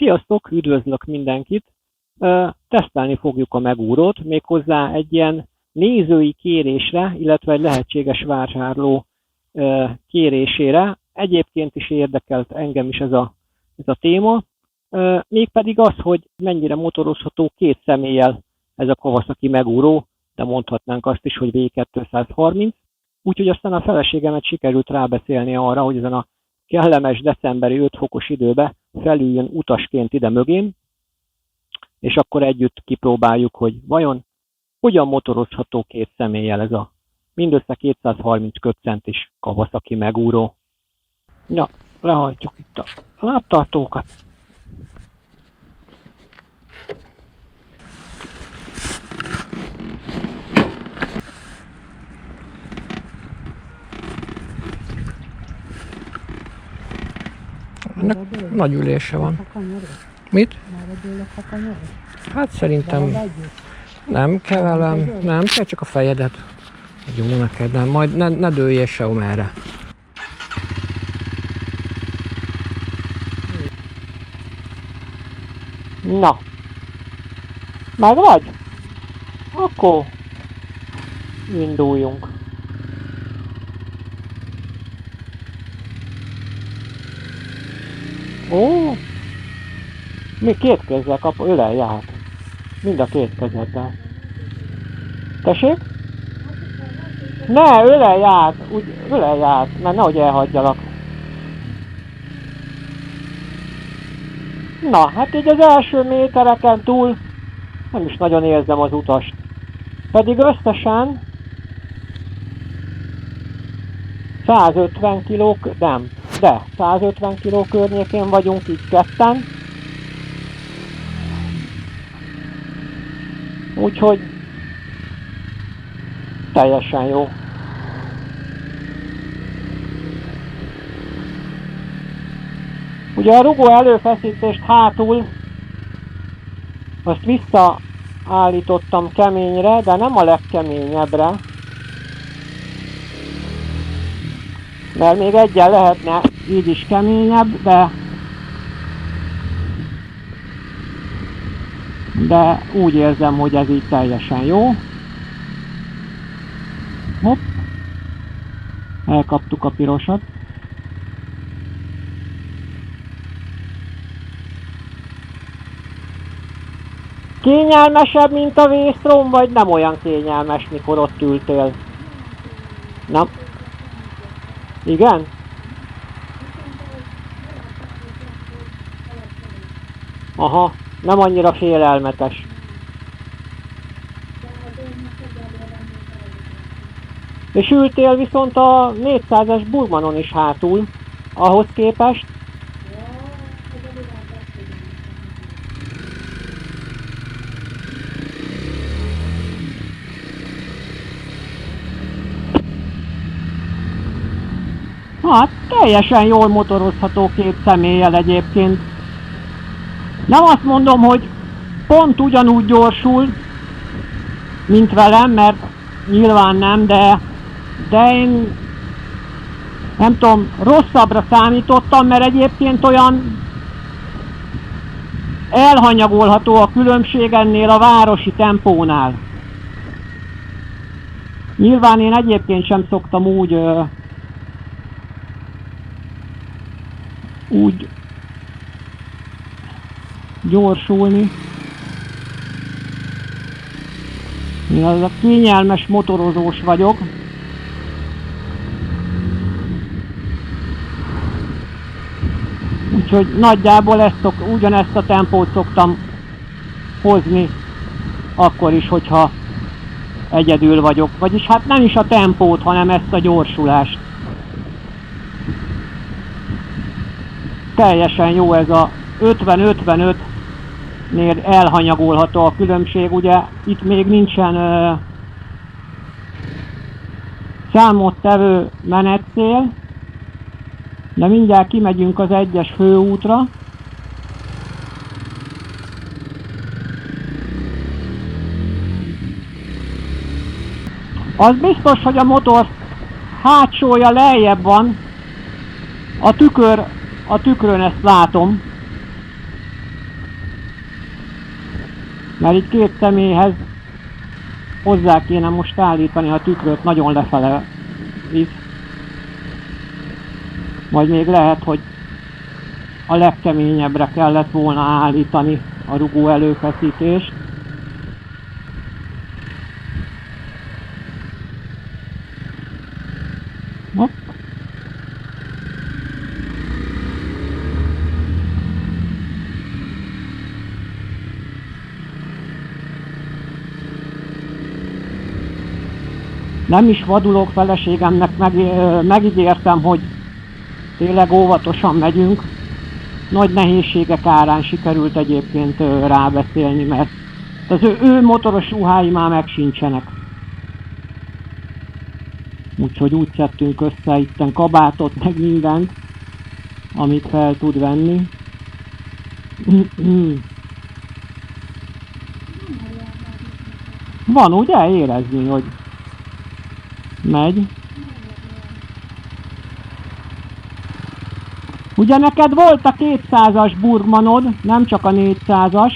Sziasztok, üdvözlök mindenkit! Tesztelni fogjuk a megúrót, méghozzá egy ilyen nézői kérésre, illetve egy lehetséges vásárló kérésére. Egyébként is érdekelt engem is ez a téma, mégpedig az, hogy mennyire motorozható két személlyel ez a Kawasaki megúró, de mondhatnánk azt is, hogy V230. Úgyhogy aztán a feleségemet sikerült rábeszélni arra, hogy ezen a kellemes decemberi 5 fokos időbe felüljön utasként ide mögém, és akkor együtt kipróbáljuk, hogy vajon hogyan motorozható két személlyel ez a mindössze 230 köbcentis Kawasaki megúró. Ja, lehajtjuk itt a lábtartókat. Ennek nagy ülése van. Mit? Hát szerintem nem kevelem, nem kell csak a fejedet. Jó neked, nem, majd ne dőljél se merre. Na, meg vagy? Akkor induljunk. Ó, mi két kézzel ölelj át. Mind a két kezeddel. Tessék? Ne, ölelj át, úgy ölelj át, mert nehogy elhagyjalak. Na, hát így az első métereken túl nem is nagyon érzem az utast. Pedig összesen 150 kg, nem, de 150 kg környékén vagyunk így ketten. Úgyhogy teljesen jó. Ugye a rugó előfeszítést hátul azt visszaállítottam keményre, de nem a legkeményebbre. Mert még egyen lehetne így is keményebb, de úgy érzem, hogy ez így teljesen jó. Hopp. Elkaptuk a pirosat. Kényelmesebb, mint a V-Strom, vagy nem olyan kényelmes, mikor ott ültél? Nem? Igen? Aha, nem annyira félelmetes. És ültél viszont a 400-es Burmanon is hátul, ahhoz képest. Hát, teljesen jól motorozható két személlyel egyébként. Nem azt mondom, hogy pont ugyanúgy gyorsul, mint velem, mert nyilván nem, de én nem tudom, rosszabbra számítottam, mert egyébként olyan elhanyagolható a különbség ennél a városi tempónál. Nyilván én egyébként sem szoktam úgy gyorsulni. Én az a kényelmes motorozós vagyok. Úgyhogy nagyjából ugyanezt a tempót szoktam hozni akkor is, hogyha egyedül vagyok. Vagyis hát nem is a tempót, hanem ezt a gyorsulást. Teljesen jó ez a 50-55-nél elhanyagolható a különbség. Ugye itt még nincsen számottevő menetcél, de mindjárt kimegyünk az 1-es főútra. Az biztos, hogy a motor hátsója lejjebb van, a tükrön ezt látom. Mert itt két személyhez hozzá kéne most állítani a tükröt, nagyon lefele visz. Vagy még lehet, hogy a legkeményebbre kellett volna állítani a rugó előfeszítést. Hopp. Nem is vadulok, feleségemnek megígértem, hogy tényleg óvatosan megyünk. Nagy nehézségek árán sikerült egyébként rábeszélni, mert az ő motoros ruhái már megsincsenek. Úgyhogy úgy szedtünk össze itten kabátot, meg mindent, amit fel tud venni. Van ugye érezni, hogy megy. Ugye neked volt a 200-as Burgmanod, nem csak a 400-as.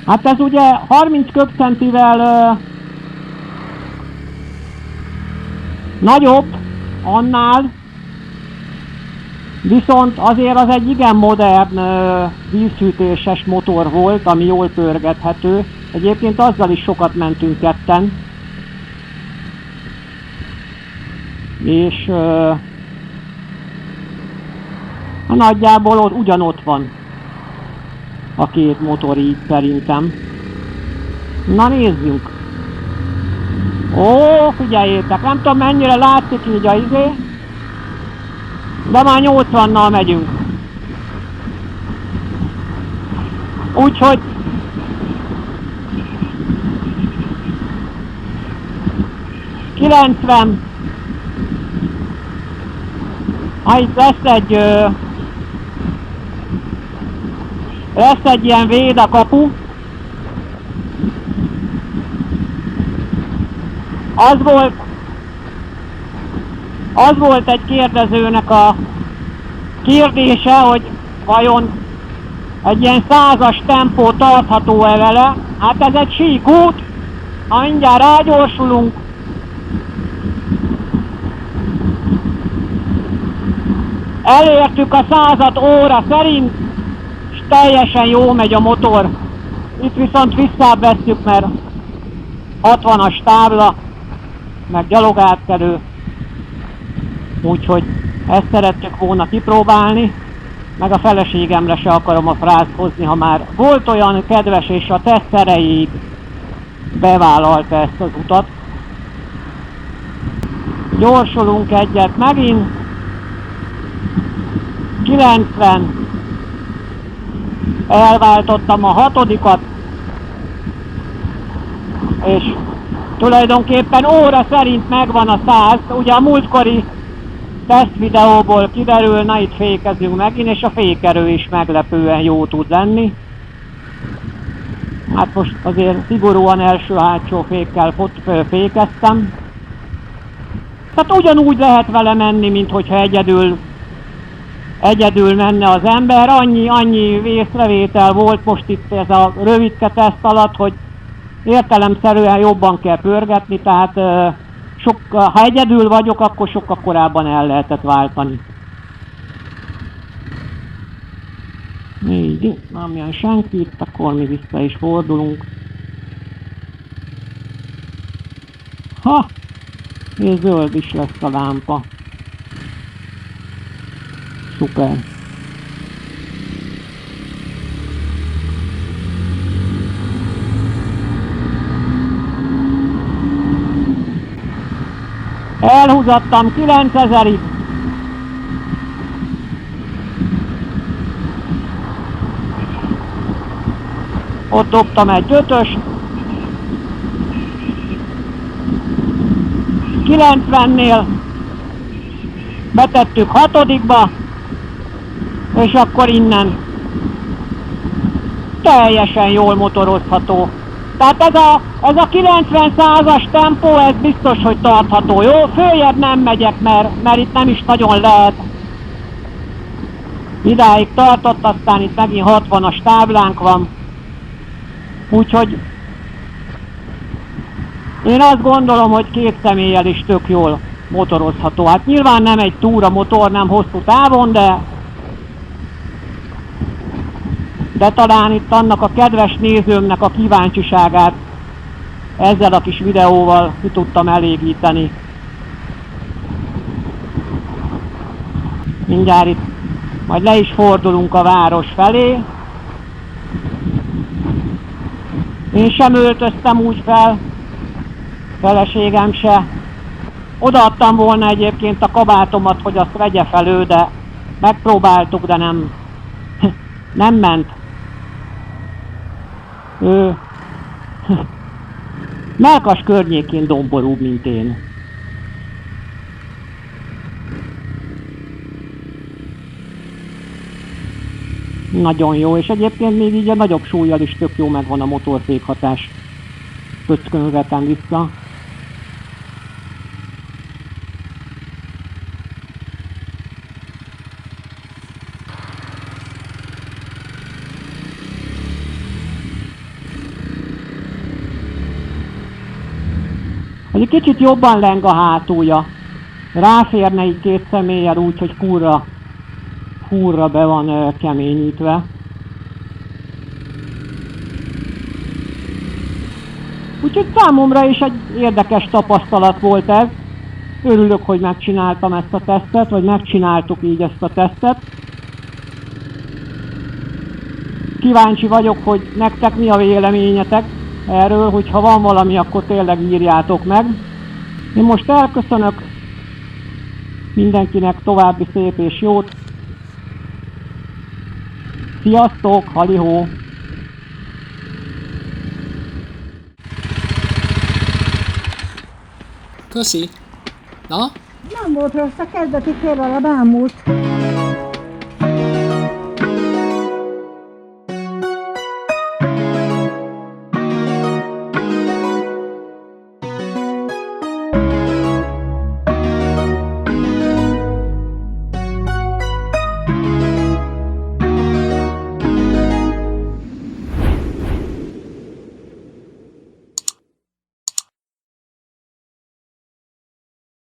Hát ez ugye 30 köbcentivel nagyobb annál, viszont azért az egy igen modern vízhűtéses motor volt, ami jól pörgethető. Egyébként azzal is sokat mentünk ketten. És nagyjából ugyanott van a két motor így szerintem. Na nézzünk! Ó, figyeljétek, nem tudom mennyire látszik így a izé, de már 80-nal megyünk. Úgyhogy itt lesz egy ilyen védakapu. Az volt egy kérdezőnek a kérdése, hogy vajon egy ilyen 100-as tempó tartható-e vele. Hát ez egy síkút, ha mindjárt rágyorsulunk. Elértük a 100 óra szerint, és teljesen jó megy a motor. Itt viszont visszább vesszük, mert 60-as tábla, meg gyalogátkelő. Úgyhogy ezt szerettük volna kipróbálni, meg a feleségemre se akarom a frázt hozni, ha már volt olyan kedves és a teszt erejéig bevállalta ezt az utat. Gyorsulunk egyet megint. 90. Elváltottam a 6-dikat, és tulajdonképpen óra szerint megvan a 100. Ugye a múltkori tesztvideóból kiderül, na itt fékezünk megint, és a fékerő is meglepően jó tud lenni. Hát most azért szigorúan első-hátsó fékkel fékeztem. Tehát ugyanúgy lehet vele menni, mint hogyha egyedül menne az ember. Annyi észrevétel volt most itt ez a rövidke teszt alatt, hogy értelemszerűen jobban kell pörgetni, tehát ha egyedül vagyok, akkor sokkal korábban el lehetett váltani. Így, nem jön senki itt, akkor mi vissza is fordulunk. Ha! És zöld is lesz a lámpa. Szuper! Elhúzattam 9000-ig. Ott dobtam egy 5-ös. 90-nél betettük 6-ba, és akkor innen teljesen jól motorozható. Tehát ez a 90-100-as tempó, ez biztos, hogy tartható, jó? Följebb nem megyek, mert itt nem is nagyon lehet. Idáig tartott, aztán itt megint 60-as táblánk van. Úgyhogy én azt gondolom, hogy 2 személlyel is tök jól motorozható. Hát nyilván nem egy túra motor, nem hosszú távon, de talán itt annak a kedves nézőmnek a kíváncsiságát ezzel a kis videóval ki tudtam elégíteni. Mindjárt itt majd le is fordulunk a város felé. Én sem öltöztem úgy fel, feleségem se. Odaadtam volna egyébként a kabátomat, hogy azt vegye fel ő, de megpróbáltuk, de nem ment. Ő Mellkas környékén domborúbb, mint én. Nagyon jó, és egyébként még így a nagyobb súlyjal is tök jó megvan a motorfékhatás. Pöckön vetem vissza. Egy kicsit jobban leng a hátulja. Ráférne így 2 személlyel úgy, hogy furra be van keményítve. Úgyhogy számomra is egy érdekes tapasztalat volt ez. Örülök, hogy megcsináltam ezt a tesztet, vagy megcsináltuk így ezt a tesztet. Kíváncsi vagyok, hogy nektek mi a véleményetek erről, hogyha van valami, akkor tényleg írjátok meg. Én most elköszönök, mindenkinek további szép és jót. Sziasztok, halihó! Köszi! Na? Nem volt rossz, a kezdeti kérrel a bámult.